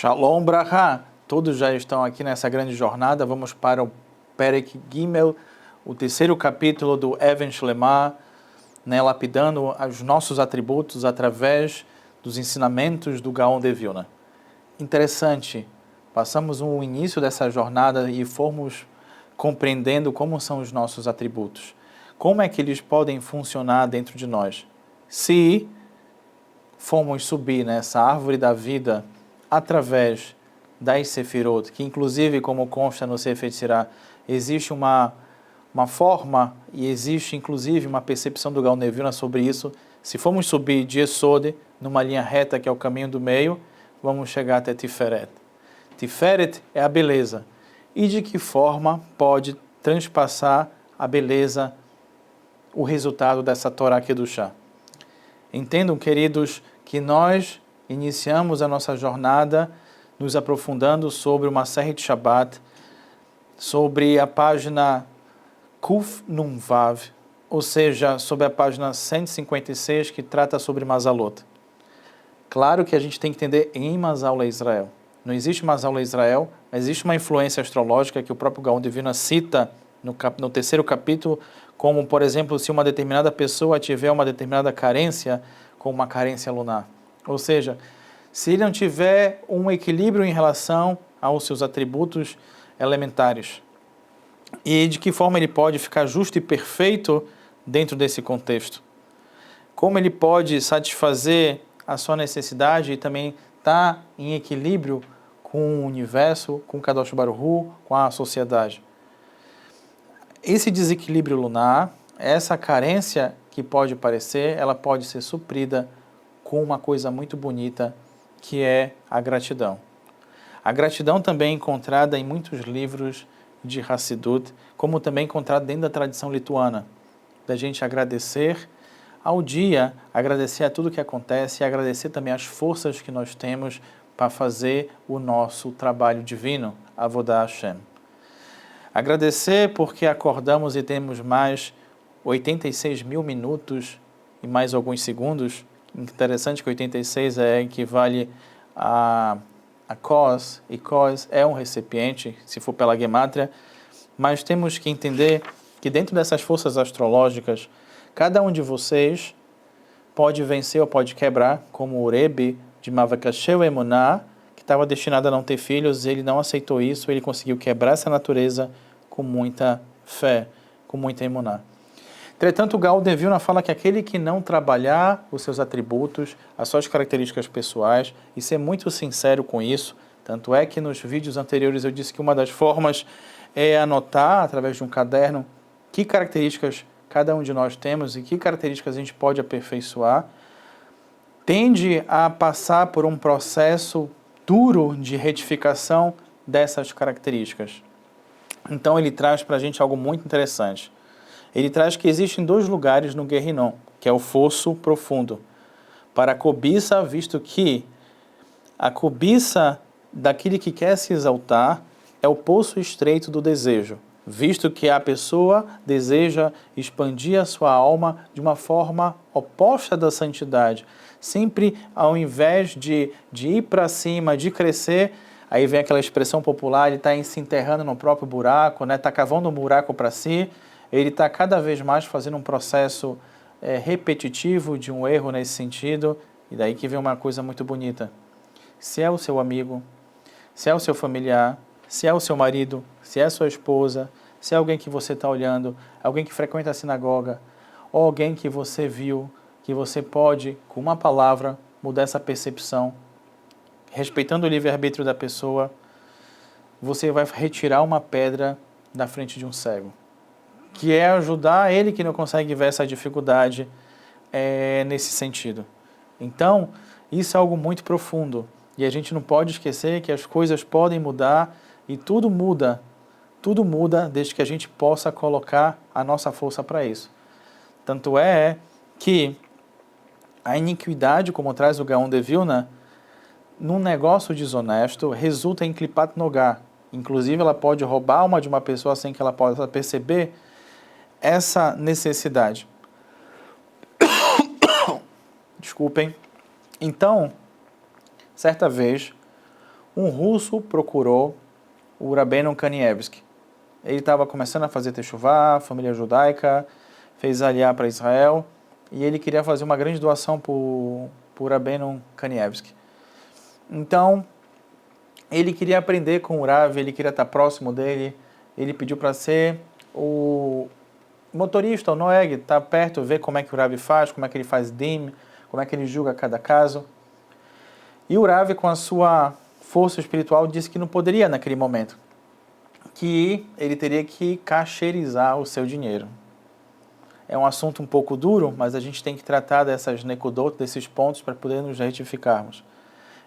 Shalom Bracha! Todos já estão aqui nessa grande jornada. Vamos para o Perek Gimel, o terceiro capítulo do Even Shlemah, lapidando os nossos atributos através dos ensinamentos do Gaon de Vilna. Interessante, passamos o início dessa jornada e fomos compreendendo como são os nossos atributos. Como é que eles podem funcionar dentro de nós? Se formos subir nessa árvore da vida através das Sefirot, que inclusive, como consta no Sefer Tzirah, existe uma forma e existe inclusive uma percepção do Gaon de Vilna sobre isso. Se formos subir de Yesod, numa linha reta que é o caminho do meio, vamos chegar até Tiferet. Tiferet é a beleza. E de que forma pode transpassar a beleza, o resultado dessa Torá Kedushá? Entendam, queridos, que nós iniciamos a nossa jornada nos aprofundando sobre uma série de Shabbat, sobre a página Kuf Nun Vav, ou seja, sobre a página 156, que trata sobre Mazalot. Claro que a gente tem que entender em Mazal Israel. Não existe Mazal Israel, mas existe uma influência astrológica que o próprio Gaon de Vilna cita no terceiro capítulo, como, por exemplo, se uma determinada pessoa tiver uma determinada carência, como uma carência lunar. Ou seja, se ele não tiver um equilíbrio em relação aos seus atributos elementares. E de que forma ele pode ficar justo e perfeito dentro desse contexto. Como ele pode satisfazer a sua necessidade e também estar em equilíbrio com o universo, com o Kadosh Baruch Hu, com a sociedade. Esse desequilíbrio lunar, essa carência que pode aparecer, ela pode ser suprida com uma coisa muito bonita, que é a gratidão. A gratidão também é encontrada em muitos livros de Hassidut, como também encontrada dentro da tradição lituana, da gente agradecer ao dia, agradecer a tudo que acontece e agradecer também as forças que nós temos para fazer o nosso trabalho divino, Avodah Hashem. Agradecer porque acordamos e temos mais 86 mil minutos e mais alguns segundos. Interessante que 86 equivale a cos, e cos é um recipiente, se for pela gemátria, mas temos que entender que dentro dessas forças astrológicas, cada um de vocês pode vencer ou pode quebrar, como o Rebbe de Mavakashel Emuná, que estava destinado a não ter filhos, ele não aceitou isso, ele conseguiu quebrar essa natureza com muita fé, com muita emuná. Entretanto, o Gaon de Vilna fala que aquele que não trabalhar os seus atributos, as suas características pessoais, e ser muito sincero com isso, tanto é que nos vídeos anteriores eu disse que uma das formas é anotar, através de um caderno, que características cada um de nós temos e que características a gente pode aperfeiçoar, tende a passar por um processo duro de retificação dessas características. Então ele traz para a gente algo muito interessante. Ele traz que existem dois lugares no Guerrinon, que é o fosso profundo, para a cobiça, visto que a cobiça daquele que quer se exaltar é o poço estreito do desejo, visto que a pessoa deseja expandir a sua alma de uma forma oposta da santidade. Sempre ao invés de ir para cima, de crescer, aí vem aquela expressão popular, ele está se enterrando no próprio buraco, está cavando um buraco para si, ele está cada vez mais fazendo um processo repetitivo de um erro nesse sentido, e daí que vem uma coisa muito bonita. Se é o seu amigo, se é o seu familiar, se é o seu marido, se é a sua esposa, se é alguém que você está olhando, alguém que frequenta a sinagoga, ou alguém que você viu, que você pode, com uma palavra, mudar essa percepção, respeitando o livre-arbítrio da pessoa, você vai retirar uma pedra da frente de um cego, que é ajudar ele que não consegue ver essa dificuldade nesse sentido. Então, isso é algo muito profundo, e a gente não pode esquecer que as coisas podem mudar, e tudo muda desde que a gente possa colocar a nossa força para isso. Tanto é que a iniquidade, como traz o Gaon de Vilna, num negócio desonesto, resulta em klipat nogá. Inclusive, ela pode roubar a alma de uma pessoa sem que ela possa perceber essa necessidade. Desculpem. Então, certa vez, um russo procurou o Rabbeinu Kanievsky. Ele estava começando a fazer techuvá, família judaica, fez aliá para Israel, e ele queria fazer uma grande doação para o Rabbeinu Kanievsky. Então, ele queria aprender com o Rav, ele queria estar próximo dele, ele pediu para ser o motorista, o Noeg, estar perto, ver como é que o Rav faz, como é que ele faz dim, como é que ele julga cada caso. E o Rav, com a sua força espiritual, disse que não poderia naquele momento, que ele teria que cacherizar o seu dinheiro. É um assunto um pouco duro, mas a gente tem que tratar dessas nekudot, desses pontos, para poder nos retificarmos.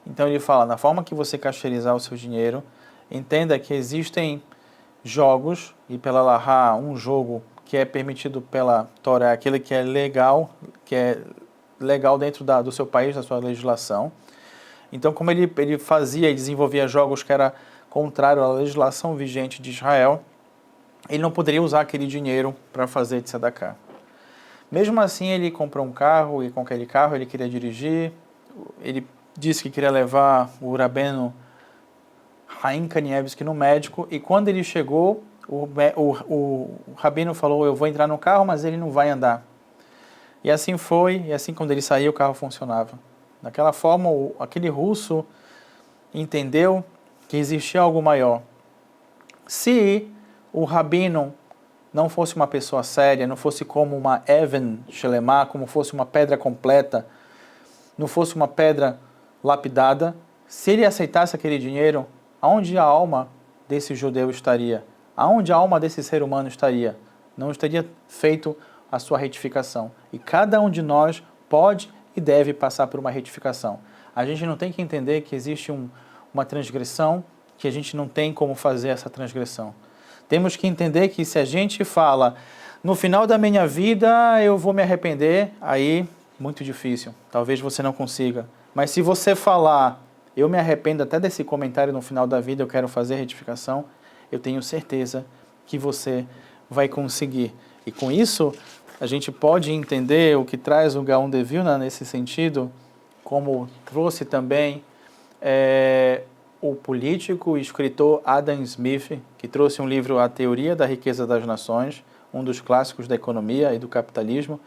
Então ele fala, na forma que você cacherizar o seu dinheiro, entenda que existem jogos, e pela Lahá, um jogo que é permitido pela Torá, aquele que é legal dentro do seu país, da sua legislação. Então, como ele fazia e desenvolvia jogos que era contrário à legislação vigente de Israel, ele não poderia usar aquele dinheiro para fazer tzedakah. Mesmo assim, ele comprou um carro, e com aquele carro ele queria dirigir, ele disse que queria levar o Rabbeinu Haim Kanievsky no médico, e quando ele chegou, o Rabino falou, eu vou entrar no carro, mas ele não vai andar. E assim foi, e assim quando ele saiu, o carro funcionava. Daquela forma, aquele russo entendeu que existia algo maior. Se o Rabino não fosse uma pessoa séria, não fosse como uma Even Shelemah, como fosse uma pedra completa, não fosse uma pedra lapidada, se ele aceitasse aquele dinheiro, aonde a alma desse judeu estaria? Aonde a alma desse ser humano estaria? Não estaria feito a sua retificação. E cada um de nós pode e deve passar por uma retificação. A gente não tem que entender que existe uma transgressão, que a gente não tem como fazer essa transgressão. Temos que entender que se a gente fala, no final da minha vida eu vou me arrepender, aí muito difícil. Talvez você não consiga. Mas se você falar, eu me arrependo até desse comentário no final da vida, eu quero fazer retificação, eu tenho certeza que você vai conseguir. E com isso, a gente pode entender o que traz o Gaon de Vilna nesse sentido, como trouxe também o político e escritor Adam Smith, que trouxe um livro A Teoria da Riqueza das Nações, um dos clássicos da economia e do capitalismo.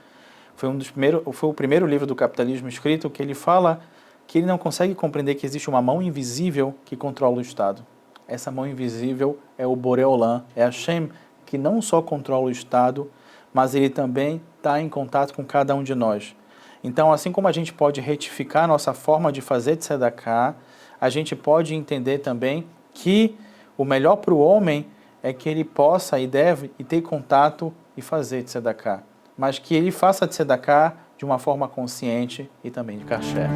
Foi o primeiro livro do capitalismo escrito que ele fala que ele não consegue compreender que existe uma mão invisível que controla o Estado. Essa mão invisível é o Boré Olam, é Hashem, que não só controla o Estado, mas ele também está em contato com cada um de nós. Então, assim como a gente pode retificar a nossa forma de fazer tzedakah, a gente pode entender também que o melhor para o homem é que ele possa e deve e ter contato e fazer tzedakah, mas que ele faça tzedakah de uma forma consciente e também de kasher.